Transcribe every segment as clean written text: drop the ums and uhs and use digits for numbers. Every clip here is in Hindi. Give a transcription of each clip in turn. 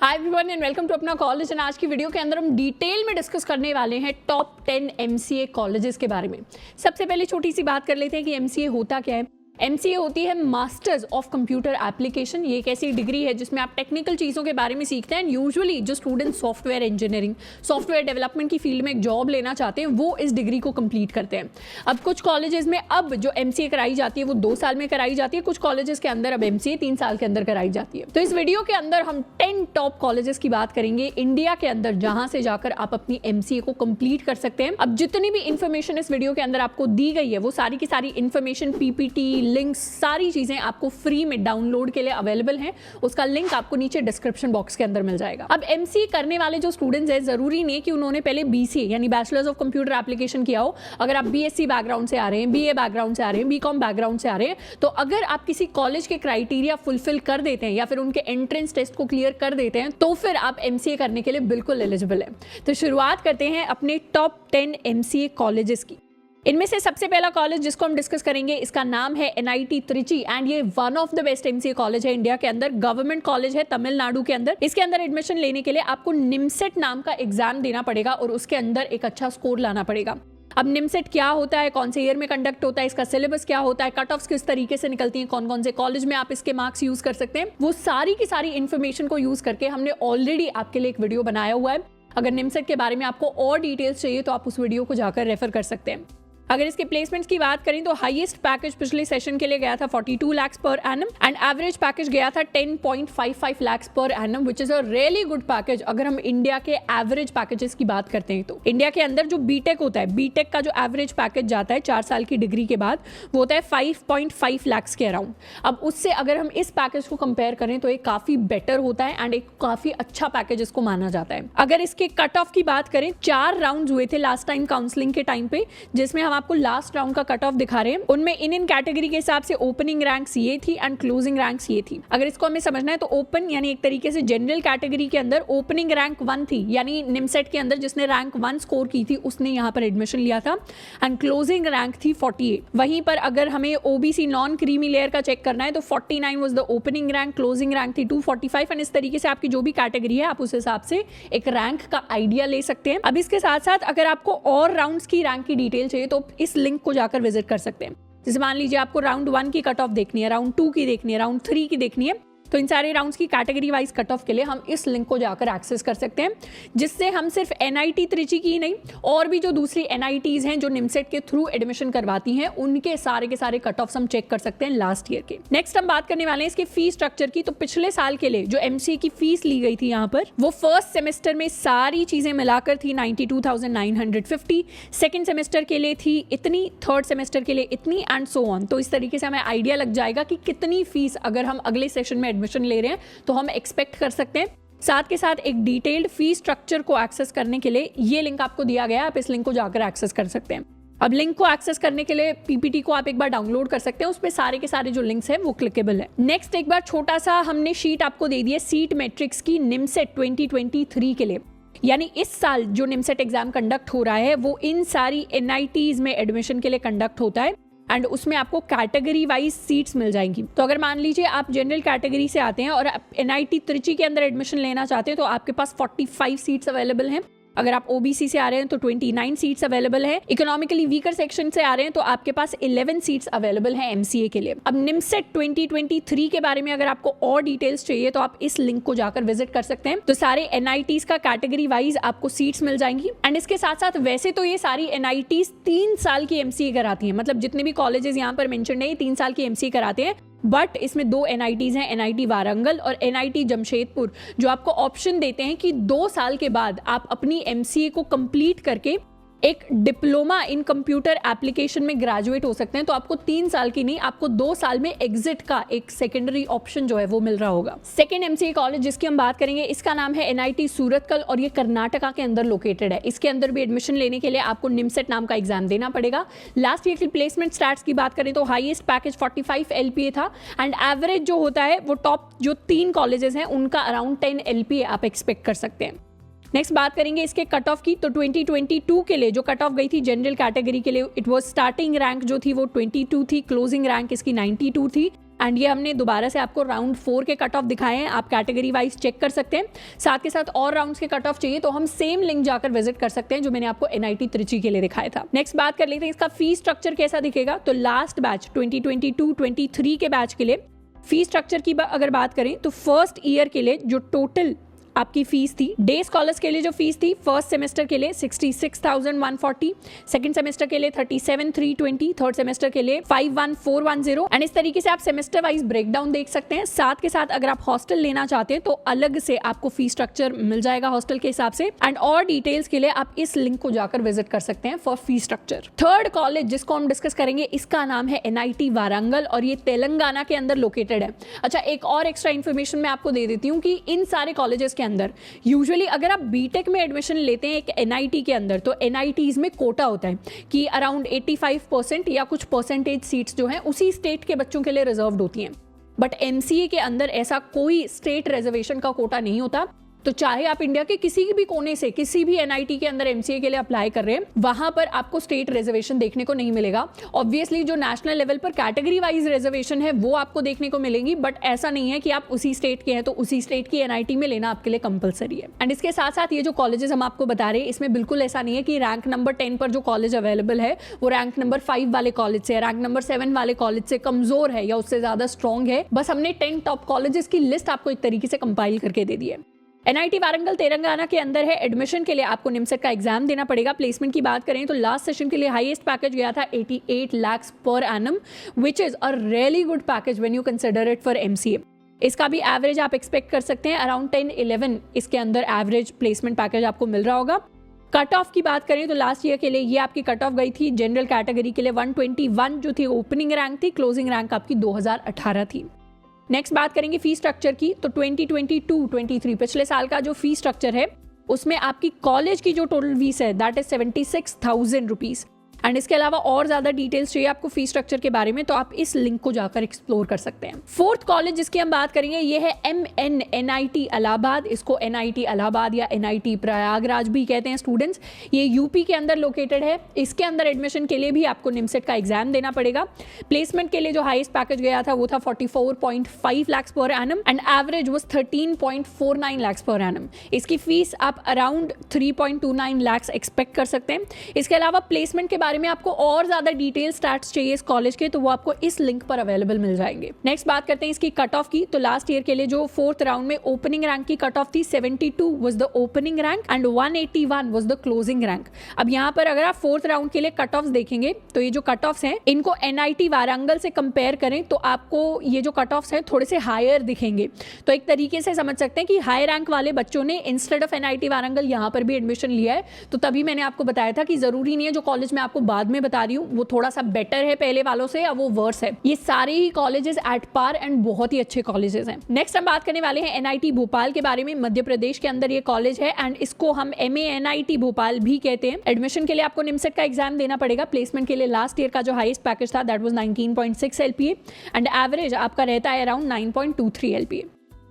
Hi everyone and welcome to अपना कॉलेज। एंड आज की वीडियो के अंदर हम डिटेल में डिस्कस करने वाले हैं टॉप 10 एमसीए कॉलेजेस के बारे में। सबसे पहले छोटी सी बात कर लेते हैं कि एमसीए होता क्या है। एमसीए होती है मास्टर्स ऑफ कंप्यूटर एप्लीकेशन। ये एक ऐसी डिग्री है जिसमें आप टेक्निकल चीज़ों के बारे में सीखते हैं। यूजुअली जो student software engineering, software development की फील्ड में एक जॉब लेना चाहते हैं वो इस डिग्री को कंप्लीट करते हैं। अब कुछ कॉलेजेस में अब जो एमसीए कराई जाती है वो 2 साल में कराई जाती है, कुछ कॉलेजेस के अंदर अब एमसीए 3 साल के अंदर कराई जाती है। तो इस वीडियो के अंदर हम 10 टॉप कॉलेजेस की बात करेंगे इंडिया के अंदर जहां से जाकर आप अपनी एमसीए को कंप्लीट कर सकते हैं। अब जितनी भी इंफॉर्मेशन इस वीडियो के अंदर आपको दी गई है वो सारी की सारी इंफॉर्मेशन, पीपीटी, लिंक्स, सारी चीजें आपको फ्री में डाउनलोड के लिए अवेलेबल हैं। उसका लिंक आपको नीचे डिस्क्रिप्शन बॉक्स के अंदर मिल जाएगा। अब एमसीए करने वाले जो स्टूडेंट्स हैं जरूरी नहीं कि उन्होंने पहले बीसीए यानी बैचलर्स ऑफ कंप्यूटर एप्लीकेशन किया हो। अगर आप बीएससी बैकग्राउंड से आ रहे हैं, बीए बैकग्राउंड से आ रहे हैं, बीकॉम बैकग्राउंड से आ रहे हैं, तो अगर आप किसी कॉलेज के क्राइटेरिया फुलफिल कर देते हैं या फिर उनके एंट्रेंस टेस्ट को क्लियर कर देते हैं तो फिर आप एमसीए करने के लिए बिल्कुल एलिजिबल है। तो शुरुआत करते हैं अपने टॉप 10 एमसीए कॉलेजेस की। इनमें से सबसे पहला कॉलेज जिसको हम डिस्कस करेंगे इसका नाम है एनआईटी त्रिची एंड ये one of the best MCA college है इंडिया के अंदर। गवर्नमेंट कॉलेज है तमिलनाडु के अंदर। इसके अंदर एडमिशन लेने के लिए आपको निमसेट नाम का एग्जाम देना पड़ेगा और उसके अंदर एक अच्छा स्कोर लाना पड़ेगा। अब निमसेट क्या होता है, कौन से ईयर में कंडक्ट होता है, इसका सिलेबस क्या होता है, कट ऑफ्स किस तरीके से निकलती हैं, कौन कौन से कॉलेज में आप इसके मार्क्स यूज कर सकते हैं, वो सारी की सारी इन्फॉर्मेशन को यूज करके हमने ऑलरेडी आपके लिए एक वीडियो बनाया हुआ है। अगर निमसेट के बारे में आपको और डिटेल्स चाहिए तो आप उस वीडियो को जाकर रेफर कर सकते हैं। अगर इसके प्लेसमेंट्स की बात करें तो हाईएस्ट पैकेज पिछले सेशन के लिए गया था 42 lakh per annum and average package गया था 10.55 lakh per annum which is a really good package. अगर हम इंडिया के एवरेज पैकेजेस की बात करते हैं तो इंडिया के अंदर जो बीटेक होता है, बीटेक का जो एवरेज पैकेज जाता है 4 साल की डिग्री के बाद वो होता है 5.5 लाख के अराउंड। अब उससे अगर हम इस पैकेज को कंपेयर करें तो ये काफी बेटर होता है एंड एक काफी अच्छा पैकेज इसको माना जाता है। अगर इसके कट ऑफ की बात करें, 4 राउंड हुए थे लास्ट टाइम काउंसलिंग के टाइम पे, जिसमें हम आपको लास्ट राउंड का कट ऑफ दिखा रहे हैं। उनमें इन कैटेगरी के हिसाब से ओपनिंग रैंक्स ये थी एंड क्लोजिंग रैंक्स ये थी। अगर इसको हमें समझना है तो ओपन यानी एक तरीके से जनरल कैटेगरी के अंदर ओपनिंग रैंक 1 थी, यानी निमसेट के अंदर जिसने रैंक 1 स्कोर की थी उसने यहाँ पर एडमिशन लिया था एंड क्लोजिंग रैंक थी 48। वहीं पर अगर हमें ओबीसी नॉन क्रीमी लेयर का चेक करना है तो 49 was the opening rank, closing rank थी 245 एंड इस तरीके से आपकी जो भी कैटेगरी है आप उस हिसाब से एक रैंक का आइडिया ले सकते हैं। अब इसके साथ साथ अगर आपको और राउंड्स की रैंक की डिटेल चाहिए तो इस लिंक को जाकर विजिट कर सकते हैं। जैसे मान लीजिए आपको राउंड 1 की कट ऑफ देखनी है, राउंड 2 की देखनी है, राउंड 3 की देखनी है, तो इन सारे राउंड्स की कैटेगरी वाइज कट ऑफ के लिए हम इस लिंक को जाकर एक्सेस कर सकते हैं, जिससे हम सिर्फ एनआईटी त्रिची की नहीं और भी जो दूसरी एनआईटीज हैं जो निमसेट के थ्रू एडमिशन करवाती हैं उनके सारे के सारे कट ऑफ्स हम चेक कर सकते हैं लास्ट ईयर के। नेक्स्ट हम बात करने वाले हैं इसके फीस स्ट्रक्चर की। तो पिछले साल के लिए जो एमसीए की फीस ली गई थी यहाँ पर वो फर्स्ट सेमेस्टर में सारी चीजें मिलाकर थी 92,950, सेकेंड सेमेस्टर के लिए थी इतनी, थर्ड सेमेस्टर के लिए इतनी एंड सो ऑन। तो इस तरीके से हमें आइडिया लग जाएगा कि कितनी फीस अगर हम अगले सेशन में एडमिशन ले रहे हैं तो हम एक्सपेक्ट कर सकते हैं। साथ के साथ एक डिटेल्ड फी स्ट्रक्चर को एक्सेस करने के लिए ये लिंक आपको दिया गया है, आप इस लिंक को जाकर एक्सेस कर सकते हैं। अब लिंक को एक्सेस करने के लिए पीपीटी को आप एक बार डाउनलोड कर सकते हैं, उसपे सारे के सारे जो लिंक्स हैं वो क्लिकेबल है। नेक्स्ट एक बार छोटा सा हमने शीट आपको दे दी है सीट मैट्रिक्स की निमसेट 2023 के लिए, यानी इस साल जो निमसेट एग्जाम कंडक्ट हो रहा है वो इन सारी एनआईटीज में एडमिशन के लिए कंडक्ट होता है एंड उसमें आपको कैटेगरी वाइज सीट्स मिल जाएंगी। तो अगर मान लीजिए आप जनरल कैटेगरी से आते हैं और एनआईटी त्रिची के अंदर एडमिशन लेना चाहते हैं तो आपके पास 45 सीट्स अवेलेबल हैं। अगर आप ओबीसी से आ रहे हैं तो 29 सीट्स अवेलेबल है। इकोनॉमिकली वीकर सेक्शन से आ रहे हैं तो आपके पास 11 सीट्स अवेलेबल हैं एमसीए के लिए। अब निमसेट 2023 के बारे में अगर आपको और डिटेल्स चाहिए तो आप इस लिंक को जाकर विजिट कर सकते हैं। तो सारे एनआईटीज का कैटेगरी वाइज आपको सीट्स मिल जाएंगी एंड इसके साथ साथ वैसे तो ये सारी एनआईटीज 3 साल की एमसीए कराती हैं, मतलब जितने भी कॉलेजेस यहाँ पर मेंशन है 3 साल की एमसीए कराते हैं, बट इसमें 2 एनआईटीज हैं, एनआईटी वारंगल और एनआईटी जमशेदपुर, जो आपको ऑप्शन देते हैं कि 2 साल के बाद आप अपनी एमसीए को कंप्लीट करके एक डिप्लोमा इन कंप्यूटर एप्लीकेशन में ग्रेजुएट हो सकते हैं। तो आपको 3 साल की नहीं, आपको 2 साल में एग्जिट का एक सेकेंडरी ऑप्शन जो है वो मिल रहा होगा। सेकेंड एमसीए कॉलेज जिसकी हम बात करेंगे इसका नाम है एनआईटी सूरतकल और ये कर्नाटका के अंदर लोकेटेड है। इसके अंदर भी एडमिशन लेने के लिए आपको निमसेट नाम का एग्जाम देना पड़ेगा। लास्ट ईयर की प्लेसमेंट स्टैट्स की बात करें तो हाईएस्ट पैकेज 45 LPA था एंड एवरेज जो होता है वो टॉप जो 3 कॉलेजेस हैं उनका अराउंड 10 LPA आप एक्सपेक्ट कर सकते हैं। नेक्स्ट बात करेंगे इसके कट ऑफ की। तो 2022 के लिए जो कट ऑफ गई थी जनरल कैटेगरी के लिए, इट वाज स्टार्टिंग रैंक जो थी वो 22 थी, क्लोजिंग रैंक इसकी 92 थी एंड ये हमने दोबारा से आपको राउंड 4 के कट ऑफ दिखाए हैं, आप कैटेगरी वाइज चेक कर सकते हैं। साथ के साथ और राउंड्स के कट ऑफ चाहिए तो हम सेम लिंक जाकर विजिट कर सकते हैं जो मैंने आपको NIT त्रिची के लिए दिखाया था। नेक्स्ट बात कर लेते हैं इसका फी स्ट्रक्चर कैसा दिखेगा। तो लास्ट बैच 2022-23 के बैच के लिए फी स्ट्रक्चर की अगर बात करें तो फर्स्ट ईयर के लिए जो टोटल आपकी फीस थी, डे स्कॉलर्स के लिए जो फीस थी फर्स्ट सेमेस्टर के लिए 66,140, सेकंड सेमेस्टर के लिए 37,320, थर्ड सेमेस्टर के लिए 51,410 एंड इस तरीके से आप सेमेस्टर वाइज ब्रेकडाउन देख सकते हैं। साथ के साथ अगर आप हॉस्टल लेना चाहते हैं तो अलग से आपको फी स्ट्रक्चर मिल जाएगा हॉस्टल के हिसाब से। एंड और डिटेल्स के लिए आप इस लिंक को जाकर विजिट कर सकते हैं for fee structure. Third college जिसको हम डिस्कस करेंगे इसका नाम है NIT वारंगल और ये तेलंगाना के अंदर लोकेटेड है। अच्छा, एक और एक्स्ट्रा इन्फॉर्मेशन मैं आपको दे देती हूँ कि इन सारे कॉलेजेस के अंदर यूजुअली अगर आप बीटेक में एडमिशन लेते हैं एक NIT के अंदर तो NITs में कोटा होता है कि अराउंड 85% या कुछ परसेंटेज सीट्स जो हैं उसी स्टेट के बच्चों के लिए रिजर्व्ड होती हैं। बट MCA के अंदर ऐसा कोई स्टेट रिजर्वेशन का कोटा नहीं होता। तो चाहे आप इंडिया के किसी भी कोने से किसी भी NIT के अंदर MCA के लिए अप्लाई कर रहे हैं, वहां पर आपको स्टेट रिजर्वेशन देखने को नहीं मिलेगा। ऑब्वियसली जो नेशनल लेवल पर कैटेगरी वाइज रिजर्वेशन है वो आपको देखने को मिलेंगी, बट ऐसा नहीं है कि आप उसी स्टेट के हैं तो उसी स्टेट की NIT में लेना आपके लिए कंपलसरी है। एंड इसके साथ साथ ये जो कॉलेजेस हम आपको बता रहे हैं इसमें बिल्कुल ऐसा नहीं है कि रैंक नंबर 10 पर जो कॉलेज अवेलेबल है वो रैंक नंबर 5 वाले कॉलेज से, रैंक नंबर 7 वाले कॉलेज से कमजोर है या उससे ज्यादा स्ट्रॉन्ग है। बस हमने 10 टॉप कॉलेजेस की लिस्ट आपको एक तरीके से कंपाइल करके दे दी है। NIT वारंगल तेलंगाना के अंदर है। एडमिशन के लिए आपको निमसेट का एग्जाम देना पड़ेगा। प्लेसमेंट की बात करें तो लास्ट सेशन के लिए हाईएस्ट पैकेज गया था 88 lakhs per annum, which is a really good package when you consider it for MCA। इसका भी एवरेज आप एक्सपेक्ट कर सकते हैं अराउंड 10-11 इसके अंदर एवरेज प्लेसमेंट पैकेज आपको मिल रहा होगा। कट ऑफ की बात करें तो लास्ट ईयर के लिए ये आपकी कट ऑफ गई थी जनरल कैटेगरी के लिए 121 जो थी ओपनिंग रैंक थी, क्लोजिंग रैंक आपकी 2018 थी। नेक्स्ट बात करेंगे फी स्ट्रक्चर की। तो 2022-23 पिछले साल का जो फी स्ट्रक्चर है उसमें आपकी कॉलेज की जो टोटल फीस है दैट इज 76,000 रुपीज। एंड इसके अलावा और ज्यादा डिटेल्स चाहिए आपको फी स्ट्रक्चर के बारे में तो आप इस लिंक को जाकर एक्सप्लोर कर सकते हैं। फोर्थ कॉलेज जिसकी हम बात करेंगे ये है MNNIT इलाहाबाद। इसको NIT इलाहाबाद या NIT प्रयागराज भी कहते हैं स्टूडेंट्स। ये यूपी के अंदर लोकेटेड है। इसके अंदर एडमिशन के लिए भी आपको निमसेट का एग्जाम देना पड़ेगा। प्लेसमेंट के लिए जो हाईएस्ट पैकेज गया था वो था 44.5 lakhs per annum and average was 13.49 lakhs per annum. इसकी फीस आप अराउंड 3.29 lakhs एक्सपेक्ट कर सकते हैं। इसके अलावा प्लेसमेंट के बारे में आपको और ज्यादा डिटेल स्टैट्स चाहिए इस कॉलेज के तो वो आपको इस लिंक पर अवेलेबल मिल जाएंगे। नेक्स्ट बात करते हैं इसकी कट ऑफ की। तो लास्ट ईयर के लिए जो फोर्थ राउंड में ओपनिंग रैंक की कट ऑफ थी 72 was the opening rank and 181 was the closing rank. अब यहाँ पर अगर आप फोर्थ राउंड के लिए कट ऑफ देखेंगे तो ये जो कट ऑफ हैं इनको NIT वारंगल से कंपेयर करें तो आपको ये जो कट ऑफ हैं थोड़े से हायर दिखेंगे। तो एक तरीके से समझ सकते हैं कि हाई रैंक वाले बच्चों ने इंस्टेड ऑफ NIT वारंगल यहाँ पर भी एडमिशन लिया है। तो तभी मैंने आपको बताया था कि जरूरी नहीं है जो कॉलेज में आपको बाद में बता रही हूँ वो थोड़ा सा बेटर है पहले वालों से या वो वर्स है। ये सारे ही कॉलेजेस एट पार एंड बहुत ही अच्छे कॉलेजेस हैं। नेक्स्ट हम बात करने वाले हैं NIT भोपाल के बारे में। मध्य प्रदेश के अंदर ये कॉलेज है एंड इसको हम MANIT भोपाल भी कहते हैं। एडमिशन के लिए आपको निमसेट का एग्जाम देना पड़ेगा। प्लेसमेंट के लिए लास्ट ईयर का जो हाईएस्ट पैकेज था that was 19.6 LPA and average आपका रहता है अराउंड 9.23 LPA।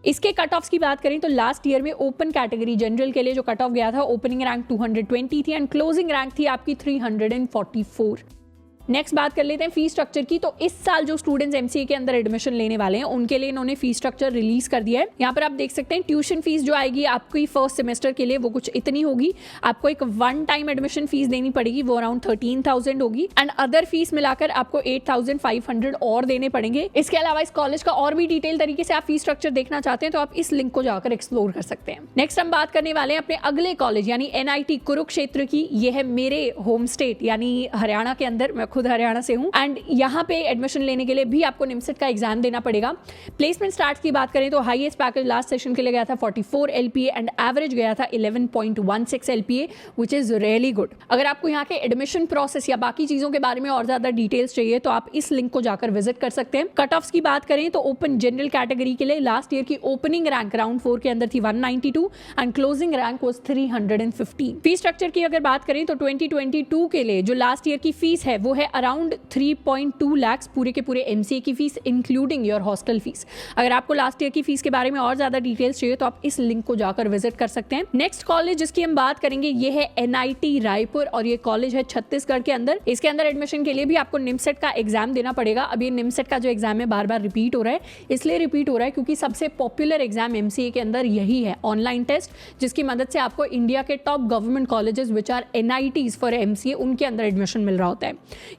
इसके कट ऑफ्स की बात करें तो लास्ट ईयर में ओपन कैटेगरी जनरल के लिए जो कट ऑफ गया था ओपनिंग रैंक 220 थी एंड क्लोजिंग रैंक थी आपकी 344। नेक्स्ट बात कर लेते हैं फी स्ट्रक्चर की। तो इस साल जो स्टूडेंट्स MCA के अंदर एडमिशन लेने वाले हैं उनके लिए इन्होंने फी स्ट्रक्चर रिलीज कर दिया है। यहाँ पर आप देख सकते हैं ट्यूशन फीस जो आएगी आपकी फर्स्ट सेमेस्टर के लिए वो कुछ इतनी होगी। आपको एक वन टाइम एडमिशन फीस देनी पड़ेगी वो अराउंड 13,000 होगी एंड अदर फीस मिलाकर आपको 8,500 और देने पड़ेंगे। इसके अलावा इस कॉलेज का और भी डिटेल तरीके से आप फी स्ट्रक्चर देखना चाहते हैं तो आप इस लिंक को जाकर एक्सप्लोर कर सकते हैं। नेक्स्ट हम बात करने वाले हैं अपने अगले कॉलेज यानी NIT कुरुक्षेत्र की। ये है मेरे होम स्टेट यानी हरियाणा के अंदर, मैं खुद हरियाणा से हूँ एंड यहाँ पे एडमिशन लेने के लिए भी आपको निमसेट का एग्जाम देना पड़ेगा। प्लेसमेंट स्टार्ट की बात करें तो हाईएस्ट पैकेज लास्ट सेशन के लिए गया था 44 LPA एंड एवरेज गया था 11.16 LPA which is really good. अगर आपको यहाँ के एडमिशन प्रोसेस या बाकी चीजों के बारे में और ज्यादा डिटेल्स चाहिए तो आप इस लिंक को जाकर विजिट कर सकते हैं। कट ऑफ्स की बात करें तो ओपन जनरल कैटेगरी के लिए लास्ट ईयर की ओपनिंग रैंक राउंड 4 के अंदर थी 192 and closing rank was 315। Fee structure की अगर बात करें तो 2022 के लिए जो लास्ट ईयर की फीस है वो है है अराउंड 3.2 लाख पूरे के पूरे MCA की fees including your hostel fees. अगर आपको लास्ट ईयर की फीस के बारे में और ज्यादा डिटेल्स चाहिए तो आप इस लिंक को जाकर विजिट कर सकते हैं। नेक्स्ट कॉलेज जिसकी हम बात करेंगे ये है NIT रायपुर और ये कॉलेज है छत्तीसगढ़ के अंदर। इसके अंदर एडमिशन के लिए भी आपको निमसेट का एग्जाम देना पड़ेगा। अब ये निमसेट का जो एग्जाम है बार बार रिपीट हो रहा है, इसलिए रिपीट हो रहा है क्योंकि सबसे पॉपुलर एग्जाम MCA के अंदर यही है, ऑनलाइन टेस्ट, जिसकी मदद से आपको इंडिया के top government colleges which are NITs for MCA उनके अंदर एडमिशन मिल रहा होता है।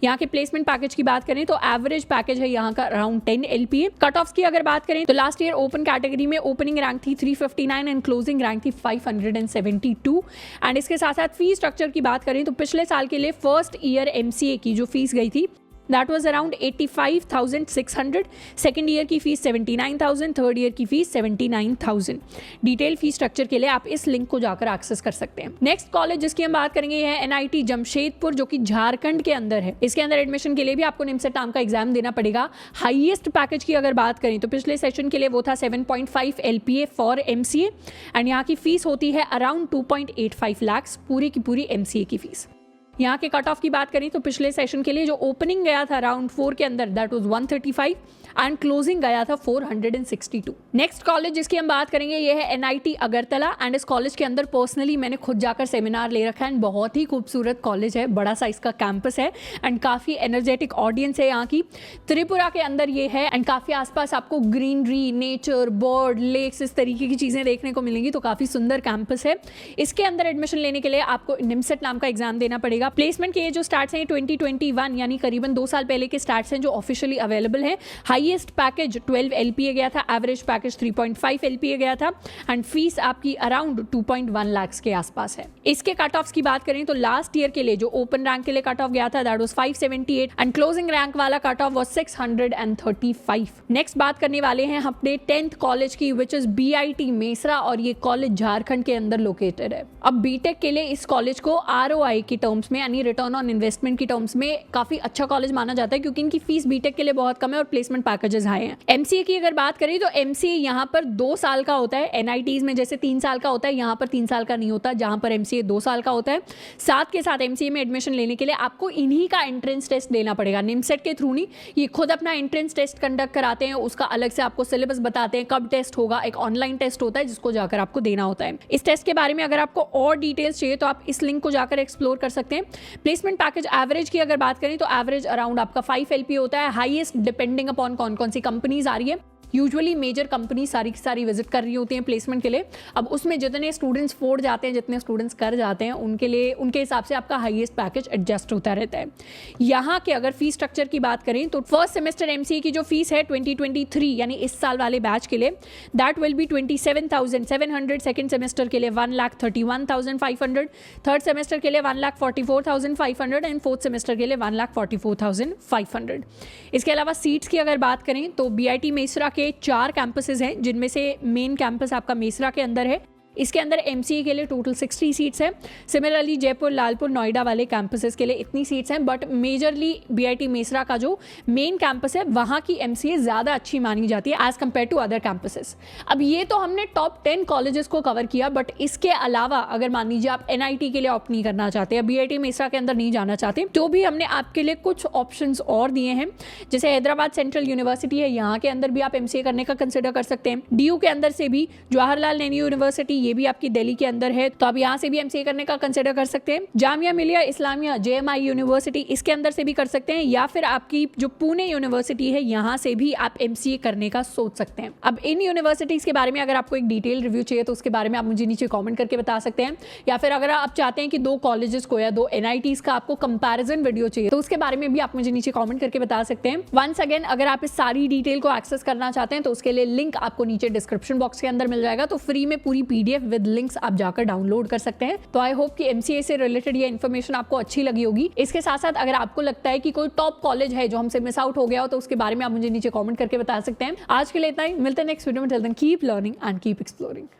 यहाँ के प्लेसमेंट पैकेज की बात करें तो एवरेज पैकेज है यहाँ का अराउंड 10 LPA। कट ऑफ की अगर बात करें तो लास्ट ईयर ओपन कैटेगरी में ओपनिंग रैंक थी 359 एंड क्लोजिंग रैंक थी 572। एंड इसके साथ साथ फी स्ट्रक्चर की बात करें तो पिछले साल के लिए फर्स्ट ईयर MCA की जो फीस गई थी that was around 85,600, second year की फीस 79,000, थर्ड ईयर की फीस 79,000। डिटेल फी स्ट्रक्चर के लिए आप इस लिंक को जाकर एक्सेस कर सकते हैं। नेक्स्ट कॉलेज जिसकी हम बात करेंगे ये है NIT जमशेदपुर जो कि झारखंड के अंदर है। इसके अंदर एडमिशन के लिए भी आपको निमसेट नाम का एग्जाम देना पड़ेगा। हाईएस्ट पैकेज की अगर बात करें तो पिछले सेशन के लिए वो था 7.5 LPA फॉर MCA एंड यहाँ की फीस होती है अराउंड 2.85 लाख पूरी की पूरी MCA की फीस। यहाँ के कट ऑफ की बात करें तो पिछले सेशन के लिए जो ओपनिंग गया था राउंड 4 के अंदर दैट वाज 135 एंड क्लोजिंग गया था 462। नेक्स्ट कॉलेज जिसकी हम बात करेंगे ये है NIT अगरतला एंड इस कॉलेज के अंदर पर्सनली मैंने खुद जाकर सेमिनार ले रखा है एंड बहुत ही खूबसूरत कॉलेज है, बड़ा सा इसका कैंपस है एंड काफ़ी एनर्जेटिक ऑडियंस है यहाँ की। त्रिपुरा के अंदर ये है एंड काफ़ी आसपास आपको ग्रीनरी, नेचर, बर्ड, लेक्स, इस तरीके की चीज़ें देखने को मिलेंगी, तो काफ़ी सुंदर कैंपस है। इसके अंदर एडमिशन लेने के लिए आपको निमसेट नाम का एग्जाम देना पड़ेगा। प्लेसमेंट के ये जो स्टार्ट्स हैं 2021 यानी करीबन 2 साल पहले के स्टार्ट्स हैं जो ऑफिशियली अवेलेबल है। हाईएस्ट पैकेज 12 LPA गया था, एवरेज पैकेज 3.5 LPA गया था एंड फीस आपकी अराउंड 2.1 लाख के आसपास है। इसके कट ऑफ्स की बात करें तो लास्ट ईयर के लिए जो ओपन रैंक के लिए कट ऑफ गया था that was 578 and closing rank वाला कट ऑफ वाज 635। नेक्स्ट बात करने वाले हैं अपने 10th कॉलेज की विच इज BIT मेसरा और ये कॉलेज झारखंड के अंदर लोकेटेड है। अब बीटेक के लिए इस कॉलेज को ROI की टर्म्स में यानी रिटर्न ऑन इन्वेस्टमेंट की टर्म्स में काफी अच्छा कॉलेज माना जाता है क्योंकि इनकी फीस बीटेक के लिए बहुत कम है और प्लेसमेंट पैकेजेस हाई हैं। MCA की अगर बात करें तो MCA यहाँ पर 2 साल का होता है। NITs में जैसे 3 साल का होता है, यहाँ पर 3 साल का नहीं होता, जहाँ पर MCA 2 साल का होता है। साथ के साथ MCA में एडमिशन लेने के लिए आपको इन्हीं का एंट्रेंस टेस्ट देना पड़ेगा, निमसेट के थ्रू नहीं। ये खुद अपना एंट्रेंस टेस्ट कंडक्ट कराते हैं, उसका अलग से आपको सिलेबस बताते हैं कब टेस्ट होगा। एक ऑनलाइन टेस्ट होता है जिसको जाकर आपको देना होता है। इस टेस्ट के बारे में अगर आपको और डिटेल्स चाहिए तो आप इस लिंक को जाकर एक्सप्लोर कर सकते हैं। प्लेसमेंट पैकेज एवरेज की अगर बात करें तो एवरेज अराउंड आपका 5 LPA होता है। हाईएस्ट डिपेंडिंग अपॉन कौन कौन सी कंपनीज आ रही है। यूजुअली मेजर कंपनी सारी की सारी विजिट कर रही होती हैं प्लेसमेंट के लिए। अब उसमें जितने स्टूडेंट्स फोड़ जाते हैं, जितने स्टूडेंट्स कर जाते हैं, उनके लिए उनके हिसाब से आपका हाईएस्ट पैकेज एडजस्ट होता रहता है। यहाँ के अगर फीस स्ट्रक्चर की बात करें तो फर्स्ट सेमेस्टर MCA की जो फीस है 2023 यानी इस साल वाले बैच के लिए that will be 27,700, second semester के लिए 1,31,500, थर्ड सेमेस्टर के लिए 1,44,500 एंड फोर्थ सेमेस्टर के लिए 1,44,500। इसके अलावा सीट्स की अगर बात करें तो BIT मेसरा के 4 कैंपसेस हैं जिनमें से मेन कैंपस आपका मेसरा के अंदर है। इसके अंदर MCA के लिए टोटल 60 सीट्स हैं। सिमिलरली जयपुर, लालपुर, नोएडा वाले कैंपसेस के लिए इतनी सीट्स हैं, बट मेजरली BIT मेसरा का जो मेन कैंपस है वहाँ की MCA ज़्यादा अच्छी मानी जाती है as compared to other campuses. अब ये तो हमने टॉप 10 कॉलेजेस को कवर किया, बट इसके अलावा अगर मान लीजिए आप NIT के लिए ऑप्ट नहीं करना चाहते या BIT मेसरा के अंदर नहीं जाना चाहते तो भी हमने आपके लिए कुछ ऑप्शंस और दिए हैं। जैसे हैदराबाद सेंट्रल यूनिवर्सिटी है, यहाँ के अंदर भी आप MCA करने का कंसिडर कर सकते हैं। DU के अंदर से भी जवाहरलाल नेहरू यूनिवर्सिटी, ये भी आपकी दिल्ली के अंदर है, तो आप यहाँ से भी MCA करने का कंसिडर कर सकते हैं। जामिया मिलिया इस्लामिया JMI यूनिवर्सिटी, इसके अंदर से भी कर सकते हैं, या फिर आपकी जो पुणे यूनिवर्सिटी है यहाँ से भी आप MCA करने का सोच सकते हैं। अब इन यूनिवर्सिटीज के बारे में अगर आपको एक डिटेल रिव्यू चाहिए तो उसके बारे में आप मुझे नीचे कॉमेंट करके बता सकते हैं, या फिर अगर आप चाहते हैं कि 2 कॉलेजेस को या 2 NITs का आपको कंपैरिजन वीडियो चाहिए तो उसके बारे में भी आप मुझे नीचे कॉमेंट करके बता सकते हैं। वंस अगेन अगर आप इस सारी डिटेल को एक्सेस करना चाहते हैं तो उसके लिए लिंक आपको नीचे डिस्क्रिप्शन बॉक्स के अंदर मिल जाएगा, तो फ्री में पूरी PDF विद लिंक्स आप जाकर डाउनलोड कर सकते हैं। तो आई होप कि MCA से रिलेटेड ये इन्फॉर्मेशन आपको अच्छी लगी होगी। इसके साथ साथ अगर आपको लगता है कि कोई टॉप कॉलेज है जो हमसे मिस आउट हो गया हो तो उसके बारे में आप मुझे नीचे कॉमेंट करके बता सकते हैं। आज के लिए इतना ही, मिलते हैं नेक्स्ट वीडियो में। Till then keep learning and keep exploring.